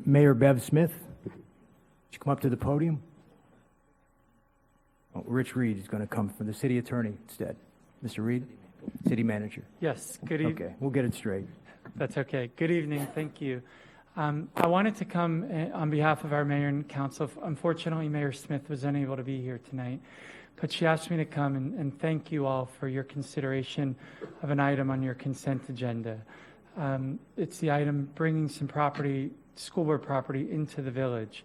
Mayor Bev Smith, would you come up to the podium? Oh, Rich Reed is going to come from the city attorney instead. Mr. Reed, city manager. Yes, good evening. Okay, we'll get it straight. That's okay. Good evening. Thank you. I wanted to come on behalf of our mayor and council. Unfortunately, Mayor Smith was unable to be here tonight, but she asked me to come and thank you all for your consideration of an item on your consent agenda. It's the item bringing some property, school board property, into the village.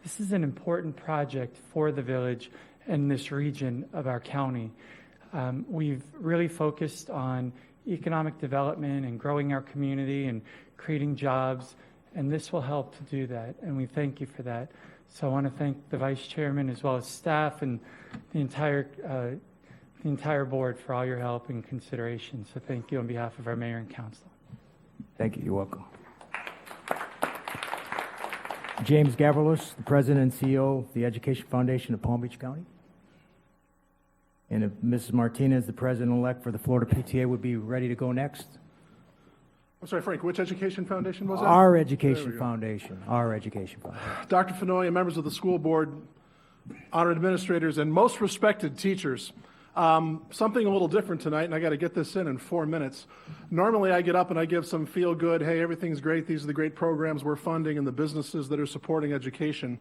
This is an important project for the village and this region of our county. We've really focused on economic development and growing our community and creating jobs, and this will help to do that, and we thank you for that. So I want to thank the vice chairman as well as staff and the entire board for all your help and consideration. So thank you on behalf of our mayor and council. Thank you. You're welcome. James Gavrilis, the president and CEO of the Education Foundation of Palm Beach County. And if Mrs. Martinez, the president-elect for the Florida PTA, would be ready to go next. I'm sorry, Frank, which Education Foundation was that? Our Education Foundation. Our Education Foundation. Dr. Fenoy, members of the school board, honored administrators, and most respected teachers. Something a little different tonight, and I got to get this in 4 minutes. Normally I get up and I give some feel-good, hey, everything's great, these are the great programs we're funding and the businesses that are supporting education.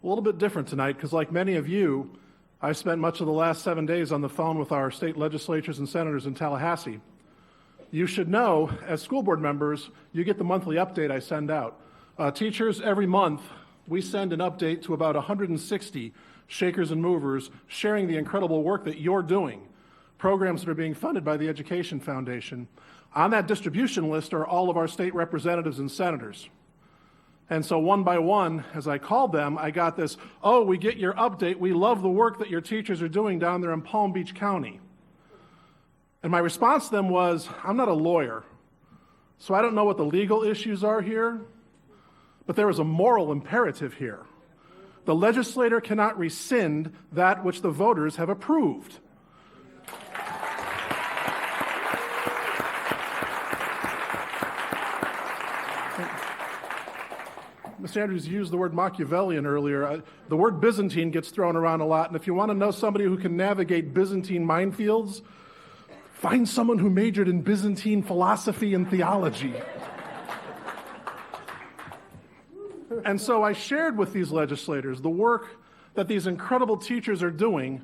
A little bit different tonight, because like many of you, I spent much of the last 7 days on the phone with our state legislators and senators in Tallahassee. You should know, as school board members, you get the monthly update I send out. Teachers, every month, we send an update to about 160 shakers and movers sharing the incredible work that you're doing, programs that are being funded by the Education Foundation. On that distribution list are all of our state representatives and senators. And so one by one, as I called them, I got this, oh, we get your update. We love the work that your teachers are doing down there in Palm Beach County. And my response to them was, I'm not a lawyer, so I don't know what the legal issues are here, but there is a moral imperative here. The legislator cannot rescind that which the voters have approved. Mr. Andrews used the word Machiavellian earlier. The word Byzantine gets thrown around a lot, and if you want to know somebody who can navigate Byzantine minefields, find someone who majored in Byzantine philosophy and theology. And so I shared with these legislators the work that these incredible teachers are doing.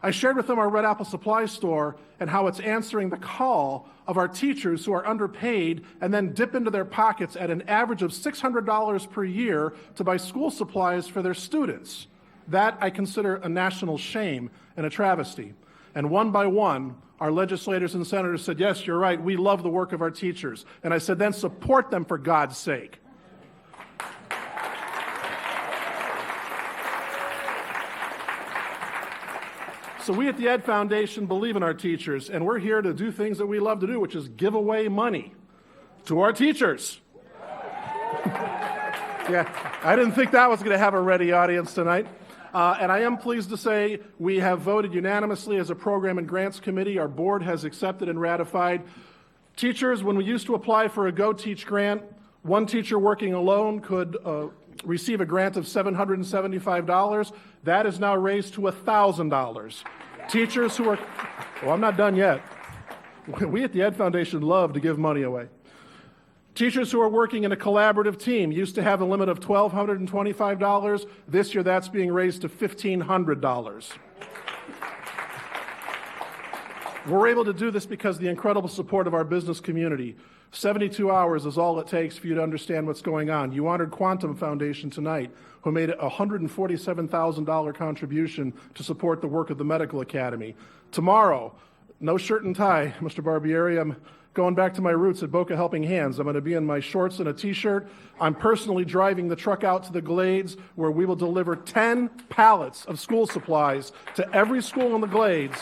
I shared with them our Red Apple Supply Store and how it's answering the call of our teachers who are underpaid and then dip into their pockets at an average of $600 per year to buy school supplies for their students. That I consider a national shame and a travesty. And one by one, our legislators and senators said, yes, you're right, we love the work of our teachers. And I said, then support them for God's sake. So we at the Ed Foundation believe in our teachers, and we're here to do things that we love to do, which is give away money to our teachers. Yeah, I didn't think that was going to have a ready audience tonight. And I am pleased to say we have voted unanimously as a program and grants committee. Our board has accepted and ratified. Teachers, when we used to apply for a Go Teach grant, one teacher working alone could receive a grant of $775. That is now raised to $1,000. Teachers who are, well, I'm not done yet. We at the Ed Foundation love to give money away. Teachers who are working in a collaborative team used to have a limit of $1,225. This year that's being raised to $1,500. We're able to do this because of the incredible support of our business community. 72 hours is all it takes for you to understand what's going on. You honored Quantum Foundation tonight, who made a $147,000 contribution to support the work of the Medical Academy. Tomorrow, no shirt and tie, Mr. Barbieri, I'm going back to my roots at Boca Helping Hands. I'm going to be in my shorts and a t-shirt. I'm personally driving the truck out to the Glades, where we will deliver 10 pallets of school supplies to every school in the Glades.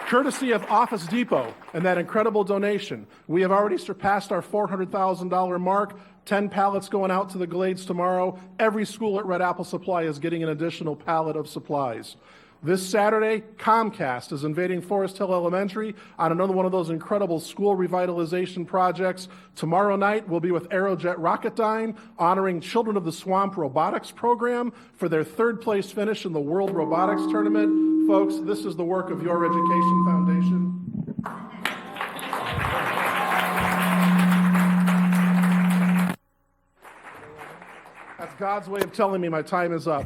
Courtesy of Office Depot and that incredible donation. We have already surpassed our $400,000 mark. 10 pallets going out to the Glades tomorrow. Every school at Red Apple Supply is getting an additional pallet of supplies. This Saturday, Comcast is invading Forest Hill Elementary on another one of those incredible school revitalization projects. Tomorrow night, we'll be with Aerojet Rocketdyne, honoring Children of the Swamp Robotics Program for their third place finish in the World Robotics Tournament. Folks, this is the work of Your Education Foundation. That's God's way of telling me my time is up.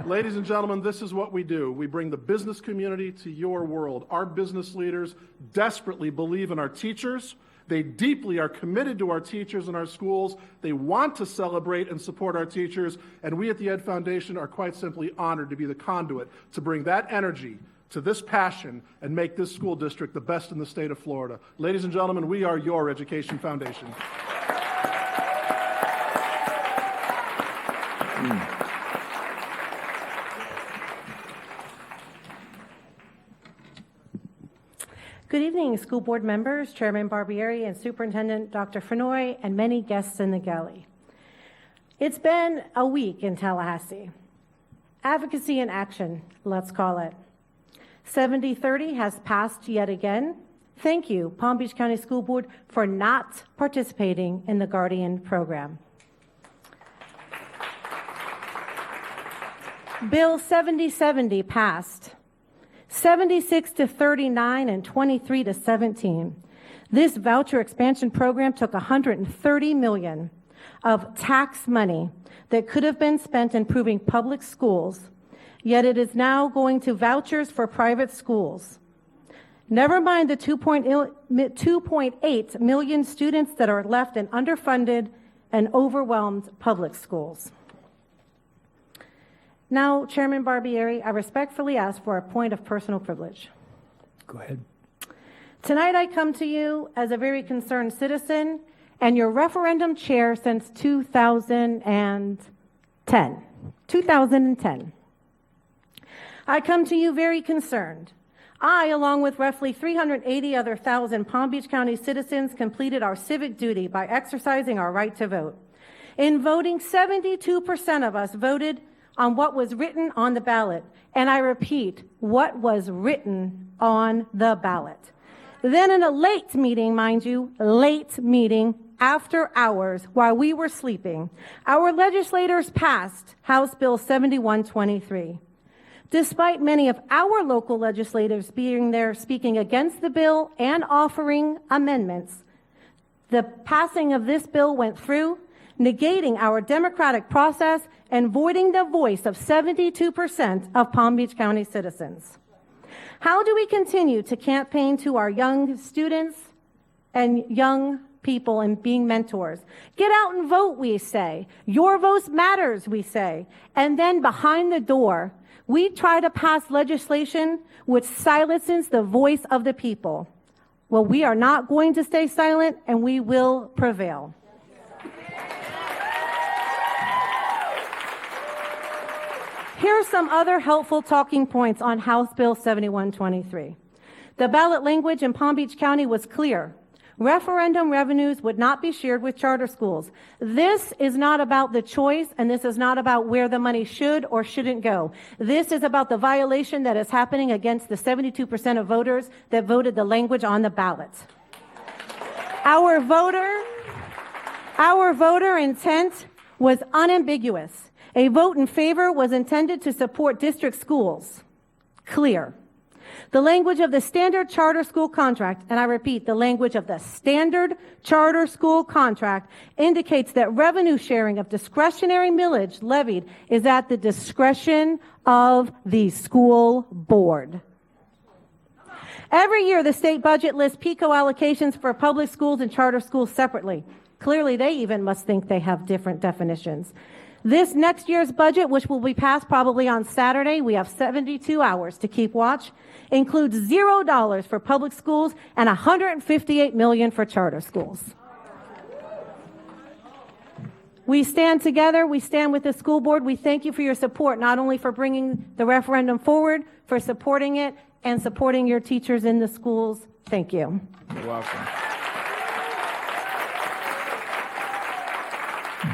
Ladies and gentlemen, this is what we do. We bring the business community to your world. Our business leaders desperately believe in our teachers. They deeply are committed to our teachers and our schools. They want to celebrate and support our teachers. And we at the Ed Foundation are quite simply honored to be the conduit to bring that energy to this passion and make this school district the best in the state of Florida. Ladies and gentlemen, we are your Education Foundation. Good evening, school board members, Chairman Barbieri, and Superintendent Dr. Fenoy, and many guests in the galley. It's been a week in Tallahassee. Advocacy in action, let's call it. 70-30 has passed yet again. Thank you, Palm Beach County School Board, for not participating in the Guardian program. Bill 7070 passed. 76-39 and 23-17. This voucher expansion program took $130 million of tax money that could have been spent improving public schools, yet it is now going to vouchers for private schools. Never mind the 2.8 million students that are left in underfunded and overwhelmed public schools. Now, Chairman Barbieri, I respectfully ask for a point of personal privilege. Go ahead. Tonight I come to you as a very concerned citizen and your referendum chair since 2010. 2010. I come to you very concerned. I, along with roughly 380 other thousand Palm Beach County citizens, completed our civic duty by exercising our right to vote. In voting, 72% of us voted on what was written on the ballot. And I repeat, what was written on the ballot. Then in a late meeting, mind you, late meeting, after hours, while we were sleeping, our legislators passed House Bill 7123. Despite many of our local legislators being there speaking against the bill and offering amendments, the passing of this bill went through, negating our democratic process and voiding the voice of 72% of Palm Beach County citizens. How do we continue to campaign to our young students and young people and being mentors? Get out and vote, we say. Your vote matters, we say. And then behind the door, we try to pass legislation which silences the voice of the people. Well, we are not going to stay silent, and we will prevail. Here are some other helpful talking points on House Bill 7123. The ballot language in Palm Beach County was clear. Referendum revenues would not be shared with charter schools. This is not about the choice, and this is not about where the money should or shouldn't go. This is about the violation that is happening against the 72% of voters that voted the language on the ballot. Our voter intent was unambiguous. A vote in favor was intended to support district schools. Clear. The language of the standard charter school contract, and I repeat, the language of the standard charter school contract indicates that revenue sharing of discretionary millage levied is at the discretion of the school board. Every year, the state budget lists PICO allocations for public schools and charter schools separately. Clearly, they even must think they have different definitions. This next year's budget, which will be passed probably on Saturday, we have 72 hours to keep watch, includes $0 for public schools and $158 million for charter schools. We stand together. We stand with the school board. We thank you for your support, not only for bringing the referendum forward, for supporting it and supporting your teachers in the schools. Thank you. You're welcome.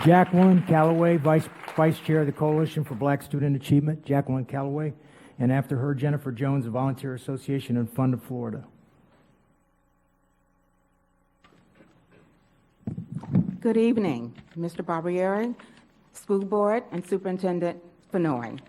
Jacqueline Calloway, Vice Chair of the Coalition for Black Student Achievement. Jacqueline Calloway, And after her, Jennifer Jones, Volunteer Association and Fund of Florida. Good evening, Mr. Barbieri, School Board, and Superintendent Fenoy.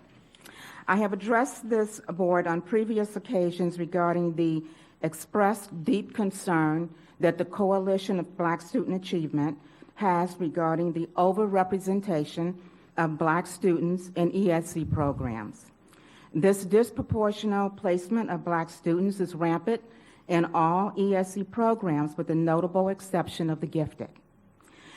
I have addressed this board on previous occasions regarding the expressed deep concern that the Coalition of Black Student Achievement has regarding the overrepresentation of Black students in ESC programs. This disproportional placement of Black students is rampant in all ESC programs with the notable exception of the gifted.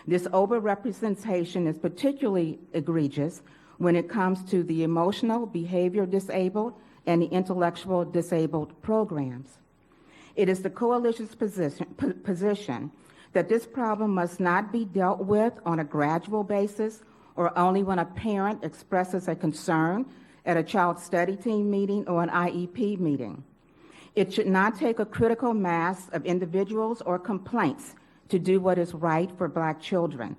This overrepresentation is particularly egregious when it comes to the emotional, behavior disabled, and the intellectual disabled programs. It is the Coalition's position that this problem must not be dealt with on a gradual basis or only when a parent expresses a concern at a child study team meeting or an IEP meeting. It should not take a critical mass of individuals or complaints to do what is right for Black children.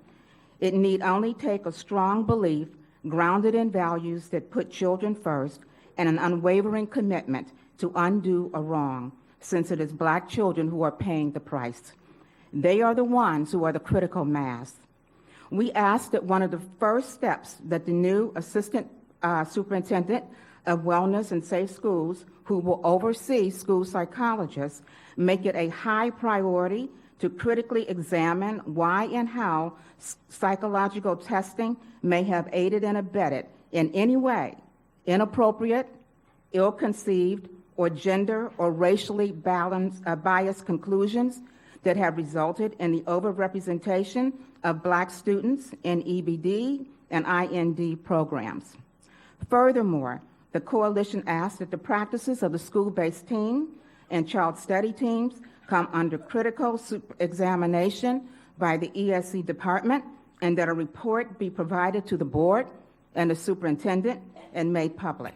It need only take a strong belief grounded in values that put children first and an unwavering commitment to undo a wrong, since it is Black children who are paying the price. They are the ones who are the critical mass. We ask that one of the first steps that the new Assistant Superintendent of Wellness and Safe Schools, who will oversee school psychologists, make it a high priority to critically examine why and how psychological testing may have aided and abetted in any way inappropriate, ill-conceived, or gender or racially biased conclusions that have resulted in the overrepresentation of Black students in EBD and IND programs. Furthermore, the Coalition asks that the practices of the school-based team and child study teams come under critical examination by the ESC department, and that a report be provided to the board and the superintendent and made public.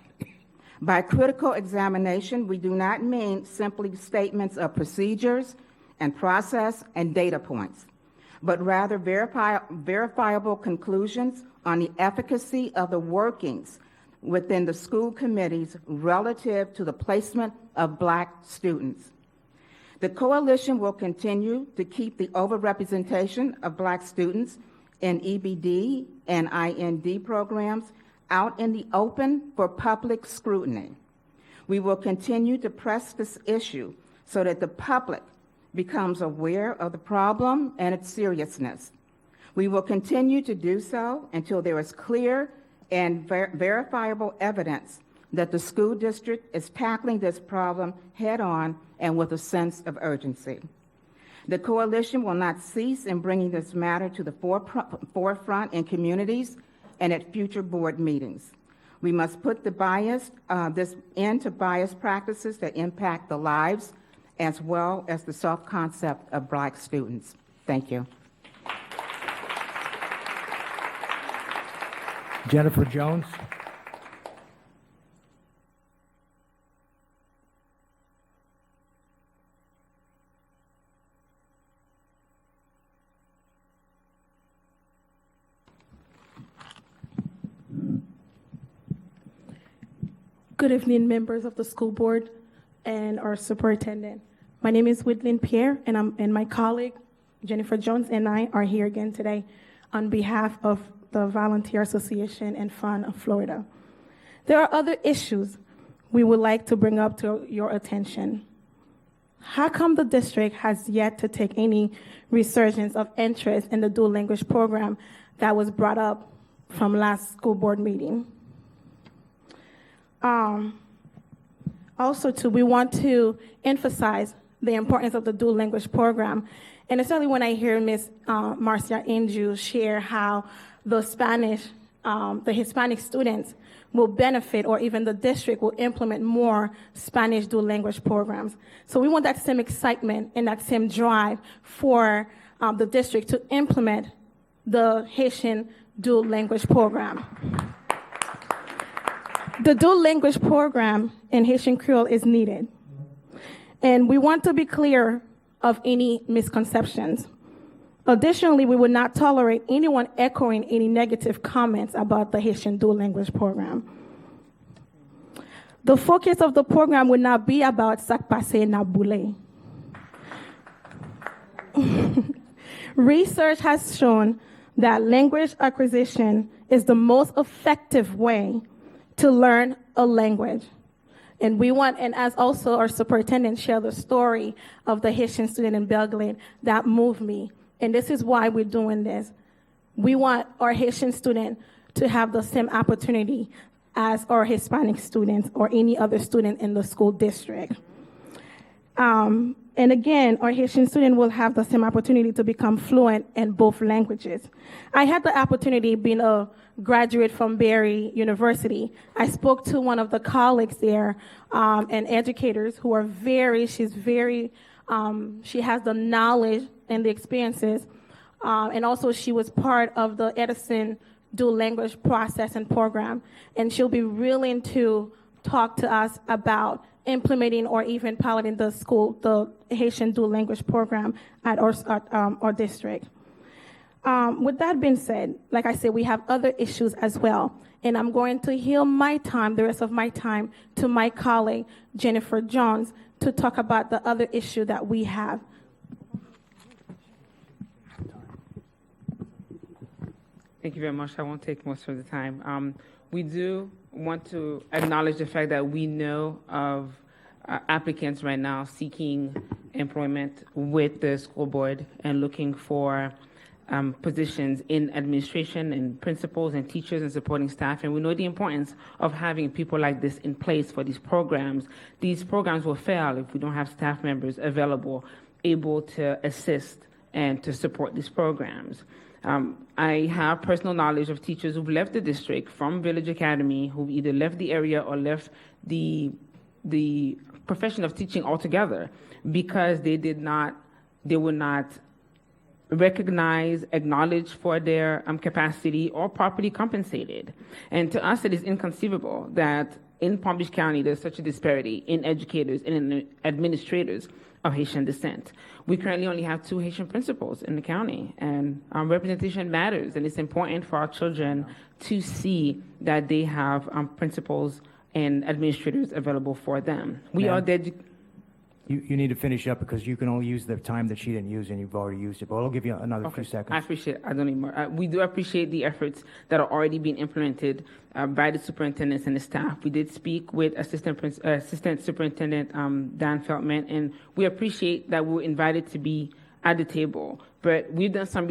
By critical examination, we do not mean simply statements of procedures and process and data points, but rather verifiable conclusions on the efficacy of the workings within the school committees relative to the placement of Black students. The Coalition will continue to keep the overrepresentation of Black students in EBD and IND programs out in the open for public scrutiny. We will continue to press this issue so that the public becomes aware of the problem and its seriousness. We will continue to do so until there is clear and verifiable evidence that the school district is tackling this problem head-on and with a sense of urgency. The Coalition will not cease in bringing this matter to the forefront in communities and at future board meetings. We must put this end to biased practices that impact the lives as well as the self-concept of Black students. Thank you. Jennifer Jones. Good evening, members of the school board and our superintendent. My name is Whitlin Pierre, and my colleague Jennifer Jones and I are here again today on behalf of the Volunteer Association and Fund of Florida. There are other issues we would like to bring up to your attention. How come the district has yet to take any resurgence of interest in the dual language program that was brought up from last school board meeting? Also, too, we want to emphasize the importance of the dual language program, and especially when I hear Ms. Marcia Inju share how the Hispanic students will benefit, or even the district will implement more Spanish dual language programs. So we want that same excitement and that same drive for the district to implement the Haitian dual language program. The dual language program in Haitian Creole is needed, and we want to be clear of any misconceptions. Additionally, we will not tolerate anyone echoing any negative comments about the Haitian dual language program. The focus of the program will not be about Sakpase Nabule. Research has shown that language acquisition is the most effective way to learn a language. And we want, and as also our superintendent shared the story of the Haitian student in Belgrade, that moved me. And this is why we're doing this. We want our Haitian student to have the same opportunity as our Hispanic students or any other student in the school district. And again, our Haitian student will have the same opportunity to become fluent in both languages. I had the opportunity, being a graduate from Barry University, I spoke to one of the colleagues there and educators who are she has the knowledge and the experiences. And also she was part of the Edison dual language process and program. And she'll be willing to talk to us about implementing or even piloting the Haitian dual language program at our district. With that being said, like I said, we have other issues as well. And I'm going to yield the rest of my time, to my colleague, Jennifer Jones, to talk about the other issue that we have. Thank you very much. I won't take most of the time. We do want to acknowledge the fact that we know of applicants right now seeking employment with the school board and looking for positions in administration and principals and teachers and supporting staff. And we know the importance of having people like this in place for these programs. These programs will fail if we don't have staff members available, able to assist and to support these programs. I have personal knowledge of teachers who've left the district from Village Academy, who either left the area or left the profession of teaching altogether because they were not recognized, acknowledged for their capacity, or properly compensated. And to us, it is inconceivable that in Palm Beach County, there's such a disparity in educators and in administrators of Haitian descent. We currently only have 2 Haitian principals in the county, and representation matters, and it's important for our children to see that they have principals and administrators available for them. We are You need to finish up because you can only use the time that she didn't use, and you've already used it. But I'll give you another few seconds. I appreciate it. I don't need more. We do appreciate the efforts that are already being implemented by the superintendents and the staff. We did speak with Assistant Superintendent Dan Feldman, and we appreciate that we were invited to be at the table. But we've done some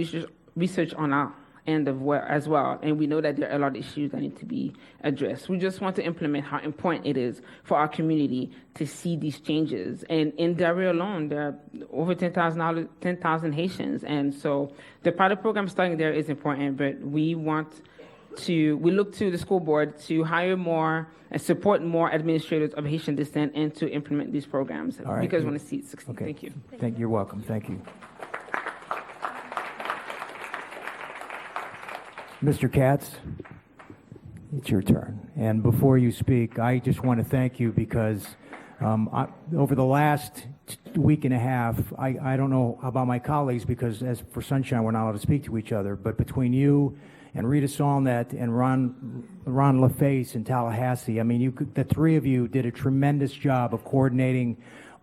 research on our end as well, and we know that there are a lot of issues that need to be addressed. We just want to implement how important it is for our community to see these changes. And in Darien alone, there are over 10,000 Haitians, and so the pilot program starting there is important. But we look to the school board to hire more and support more administrators of Haitian descent and to implement these programs because we want to see it succeed. Okay. Thank you. You're welcome. Thank you. Mr. Katz, it's your turn. And before you speak, I just want to thank you because over the last week and a half, I don't know about my colleagues because as for Sunshine, we're not allowed to speak to each other, but between you and Rita Solnett and Ron LaFace in Tallahassee, I mean, the 3 of you did a tremendous job of coordinating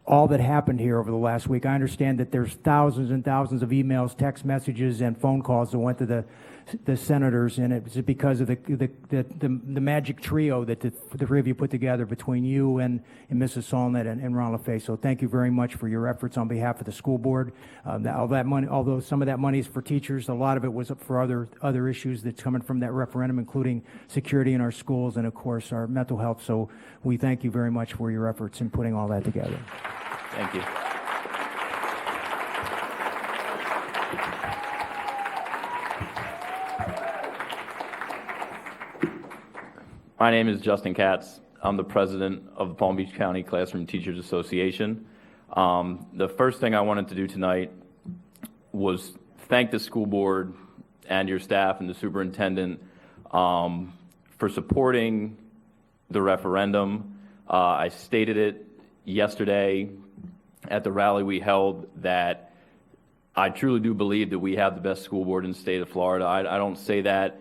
all that happened here over the last week. I understand that there's thousands and thousands of emails, text messages, and phone calls that went to the senators, and it's because of the magic trio that the 3 of you put together between you and Mrs. Solnett and Ron LaFace. So thank you very much for your efforts on behalf of the school board. All that money, although some of that money is for teachers, a lot of it was for other issues that's coming from that referendum, including security in our schools and, of course, our mental health. So we thank you very much for your efforts in putting all that together. Thank you. My name is Justin Katz. I'm the president of the Palm Beach County Classroom Teachers Association. The first thing I wanted to do tonight was thank the school board and your staff and the superintendent for supporting the referendum. I stated it yesterday at the rally we held that I truly do believe that we have the best school board in the state of Florida. I don't say that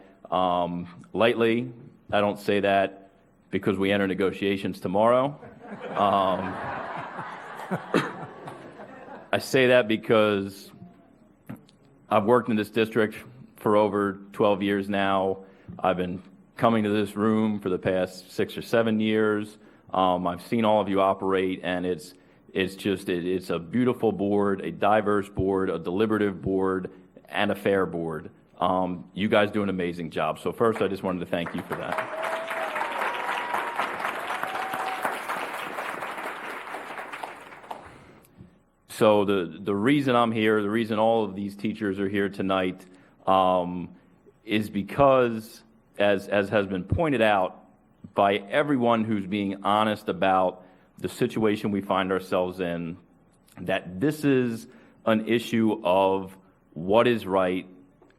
lightly. I don't say that because we enter negotiations tomorrow. I say that because I've worked in this district for over 12 years now. I've been coming to this room for the past 6 or 7 years. I've seen all of you operate, and it's a beautiful board, a diverse board, a deliberative board, and a fair board. You guys do an amazing job. So first, I just wanted to thank you for that. So the reason I'm here, the reason all of these teachers are here tonight, is because, as has been pointed out by everyone who's being honest about the situation we find ourselves in, that this is an issue of what is right,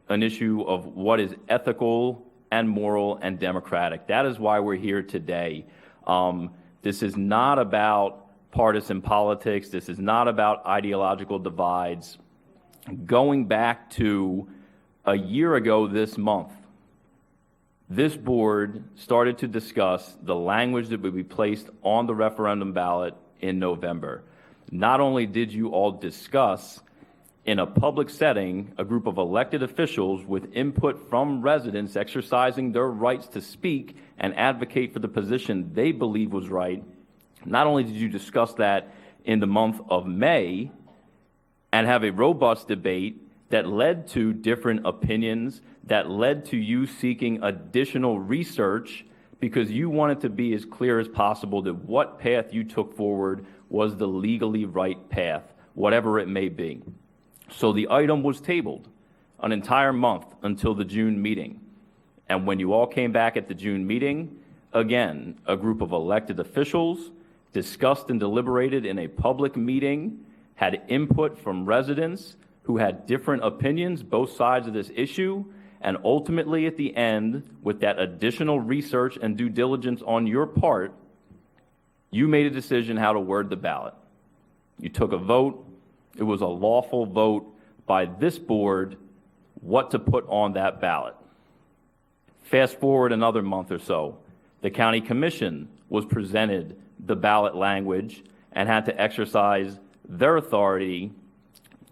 an issue of what is ethical and moral and democratic. That is why we're here today. This is not about partisan politics. This is not about ideological divides. Going back to a year ago this month, this board started to discuss the language that would be placed on the referendum ballot in November. Not only did you all discuss in a public setting a group of elected officials with input from residents exercising their rights to speak and advocate for the position they believe was right, not only did you discuss that in the month of May and have a robust debate that led to different opinions, that led to you seeking additional research because you wanted to be as clear as possible that what path you took forward was the legally right path, whatever it may be. So the item was tabled an entire month until the June meeting. And when you all came back at the June meeting, again, a group of elected officials discussed and deliberated in a public meeting, had input from residents who had different opinions, both sides of this issue, and ultimately at the end, with that additional research and due diligence on your part, you made a decision how to word the ballot. You took a vote. It was a lawful vote by this board what to put on that ballot. Fast forward another month or so, the county commission was presented the ballot language and had to exercise their authority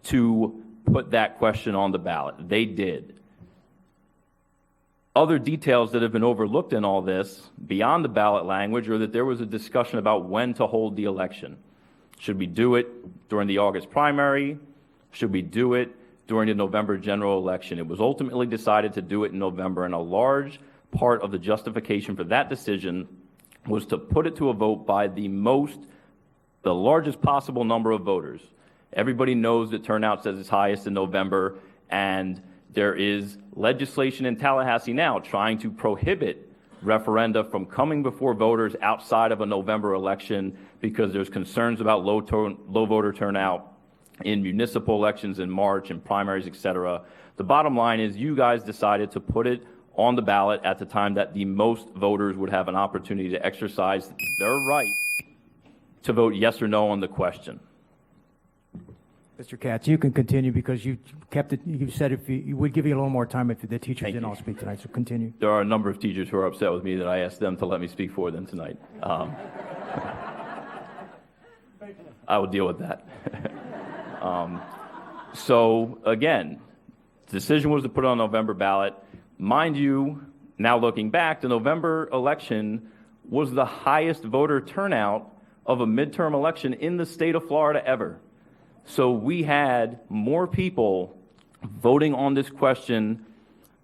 to put that question on the ballot. They did. Other details that have been overlooked in all this, beyond the ballot language, are that there was a discussion about when to hold the election. Should we do it during the August primary? Should we do it during the November general election? It was ultimately decided to do it in November, and a large part of the justification for that decision was to put it to a vote by the largest possible number of voters. Everybody knows that turnout says it's highest in November, and there is legislation in Tallahassee now trying to prohibit referenda from coming before voters outside of a November election because there's concerns about low voter turnout in municipal elections in March and primaries, et cetera. The bottom line is you guys decided to put it on the ballot at the time that the most voters would have an opportunity to exercise their right to vote yes or no on the question. Mr. Katz, you can continue because you kept it. You said if you would give you a little more time if the teachers didn't all speak tonight. So continue. There are a number of teachers who are upset with me that I asked them to let me speak for them tonight. I will deal with that. So again, the decision was to put it on November ballot. Mind you, now looking back, the November election was the highest voter turnout of a midterm election in the state of Florida ever. So we had more people voting on this question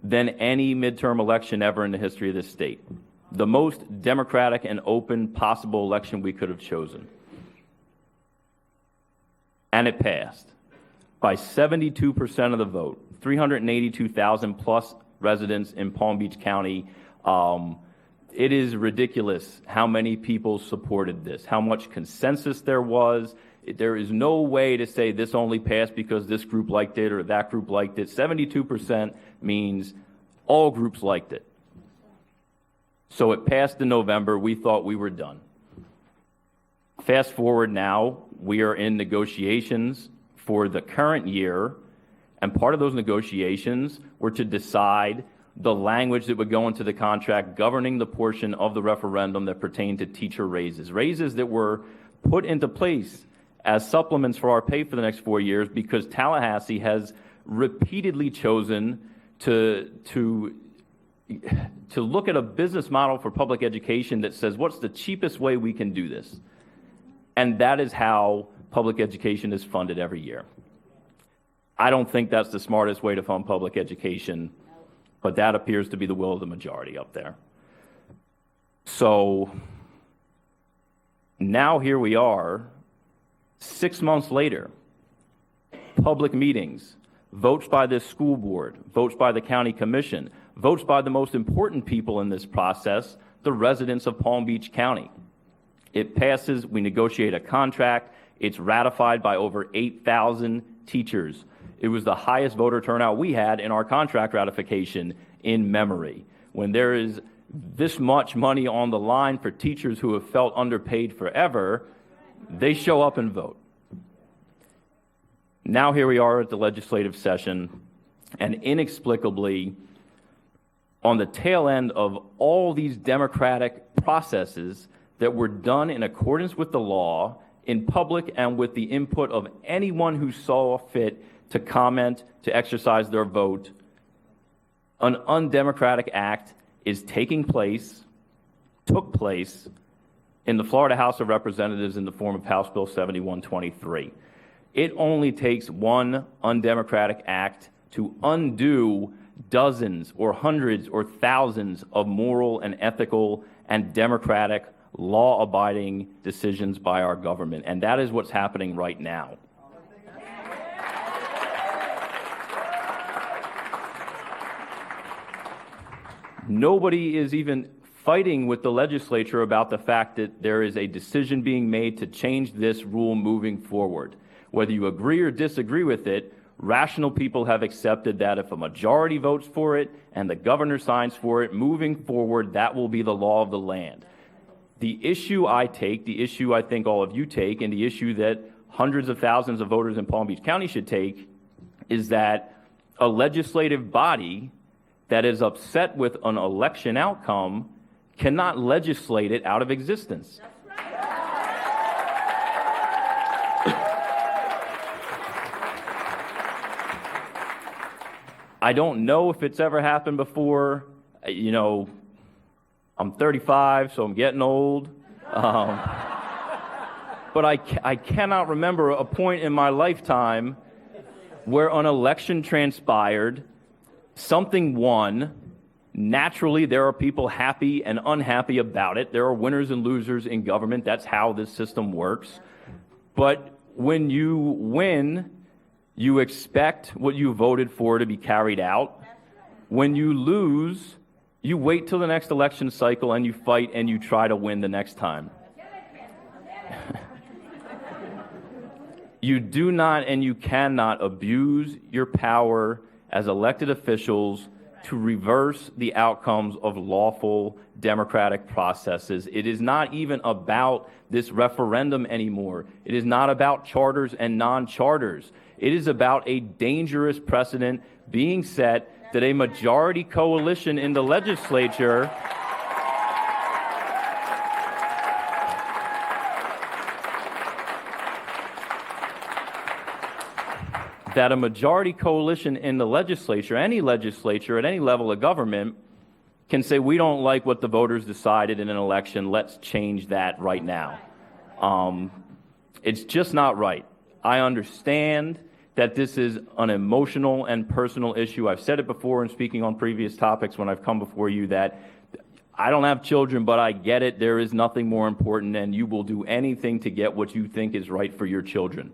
than any midterm election ever in the history of this state. The most democratic and open possible election we could have chosen. And it passed by 72% of the vote, 382,000 plus residents in Palm Beach County. It is ridiculous how many people supported this, how much consensus there was. There is no way to say this only passed because this group liked it or that group liked it. 72% means all groups liked it. So it passed in November. We thought we were done. Fast forward now, we are in negotiations for the current year, and part of those negotiations were to decide the language that would go into the contract governing the portion of the referendum that pertained to teacher raises. Raises that were put into place as supplements for our pay for the next 4 years because Tallahassee has repeatedly chosen to look at a business model for public education that says, what's the cheapest way we can do this? And that is how public education is funded every year. I don't think that's the smartest way to fund public education, but that appears to be the will of the majority up there. So now here we are, 6 months later, public meetings, votes by this school board, votes by the county commission, votes by the most important people in this process, the residents of Palm Beach County. It passes, we negotiate a contract, it's ratified by over 8,000 teachers. It was the highest voter turnout we had in our contract ratification in memory. When there is this much money on the line for teachers who have felt underpaid forever, they show up and vote. Now here we are at the legislative session, and inexplicably, on the tail end of all these democratic processes that were done in accordance with the law, in public and with the input of anyone who saw fit to comment, to exercise their vote, an undemocratic act is took place in the Florida House of Representatives in the form of House Bill 7123. It only takes one undemocratic act to undo dozens or hundreds or thousands of moral and ethical and democratic law-abiding decisions by our government. And that is what's happening right now. Nobody is even fighting with the legislature about the fact that there is a decision being made to change this rule moving forward. Whether you agree or disagree with it, rational people have accepted that if a majority votes for it and the governor signs for it, moving forward, that will be the law of the land. The issue I take, the issue I think all of you take, and the issue that hundreds of thousands of voters in Palm Beach County should take is that a legislative body that is upset with an election outcome cannot legislate it out of existence. I don't know if it's ever happened before. You know, I'm 35, so I'm getting old. But I cannot remember a point in my lifetime where an election transpired, something won. Naturally, there are people happy and unhappy about it. There are winners and losers in government. That's how this system works. But when you win, you expect what you voted for to be carried out. When you lose, you wait till the next election cycle and you fight and you try to win the next time. You do not and you cannot abuse your power as elected officials to reverse the outcomes of lawful democratic processes. It is not even about this referendum anymore. It is not about charters and non-charters. It is about a dangerous precedent being set that a majority coalition in the legislature that a majority coalition in the legislature, any legislature at any level of government, can say, we don't like what the voters decided in an election, let's change that right now. It's just not right. I understand that this is an emotional and personal issue. I've said it before in speaking on previous topics when I've come before you that I don't have children, but I get it. There is nothing more important, and you will do anything to get what you think is right for your children.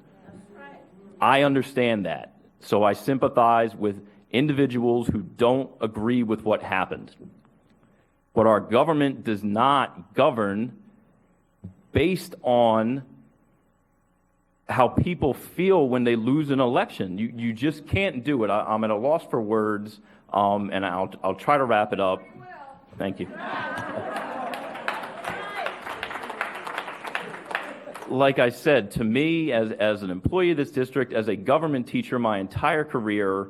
I understand that. So I sympathize with individuals who don't agree with what happened. But our government does not govern based on how people feel when they lose an election. You just can't do it. I'm at a loss for words, and I'll try to wrap it up. Thank you. Like I said, to me, as an employee of this district, as a government teacher my entire career,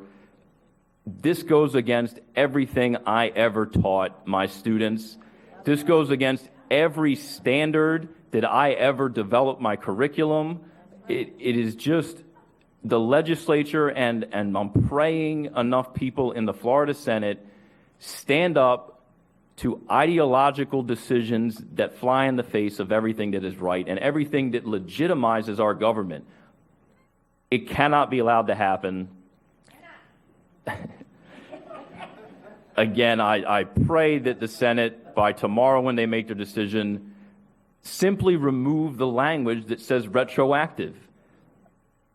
This goes against everything I ever taught my students. This goes against every standard that I ever developed my curriculum. It is just the legislature, and I'm praying enough people in the Florida Senate stand up to ideological decisions that fly in the face of everything that is right and everything that legitimizes our government. It cannot be allowed to happen. Again, I pray that the Senate, by tomorrow when they make their decision, simply remove the language that says retroactive.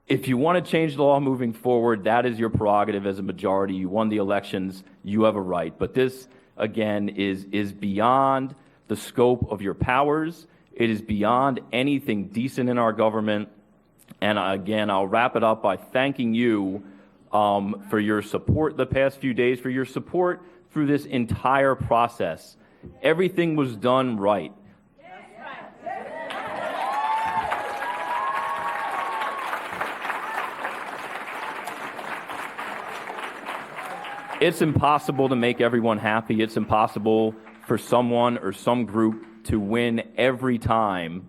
If you want to change the law moving forward, that is your prerogative as a majority. You won the elections. You have a right. But this, again, is beyond the scope of your powers. It is beyond anything decent in our government. And again, I'll wrap it up by thanking you for your support the past few days, for your support through this entire process. Everything was done right. It's impossible to make everyone happy. It's impossible for someone or some group to win every time.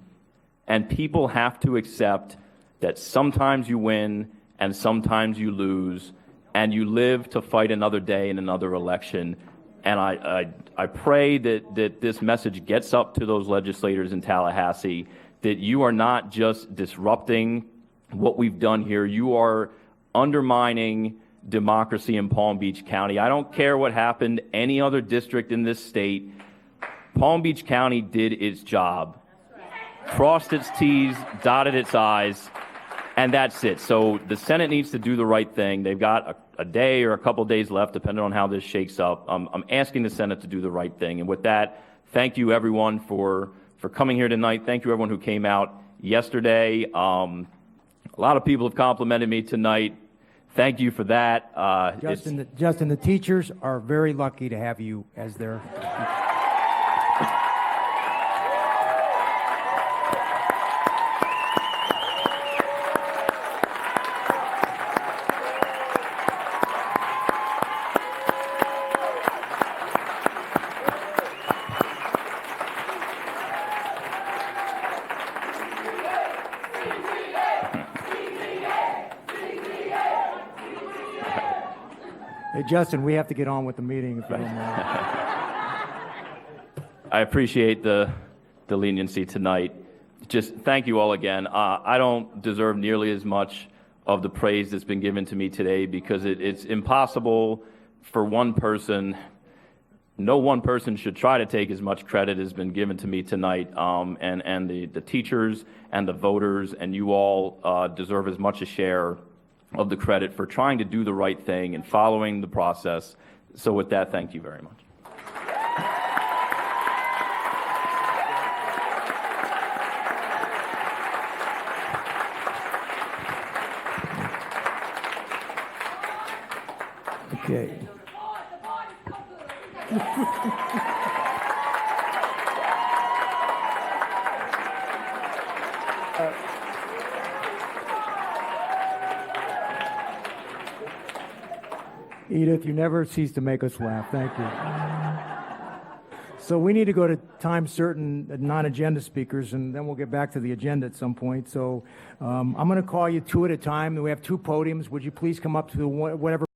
And people have to accept that sometimes you win and sometimes you lose, and you live to fight another day in another election. And I pray that this message gets up to those legislators in Tallahassee, that you are not just disrupting what we've done here. You are undermining democracy in Palm Beach County. I don't care what happened any other district in this state. Palm Beach County did its job, crossed its T's, dotted its I's, and that's it. So the Senate needs to do the right thing. They've got a day or a couple days left, depending on how this shakes up. I'm asking the Senate to do the right thing. And with that, thank you everyone for coming here tonight. Thank you everyone who came out yesterday. A lot of people have complimented me tonight. Thank you for that. Justin, the teachers are very lucky to have you as their. Hey, Justin, we have to get on with the meeting if you don't mind. I appreciate the leniency tonight. Just thank you all again. I don't deserve nearly as much of the praise that's been given to me today, because it's impossible for one person. No one person should try to take as much credit as been given to me tonight. And the teachers and the voters and you all deserve as much a share of the credit for trying to do the right thing and following the process. So with that, thank you very much. Okay. Edith, you never cease to make us laugh. Thank you. So we need to go to time certain non-agenda speakers, and then we'll get back to the agenda at some point. So I'm going to call you two at a time. We have two podiums. Would you please come up to whatever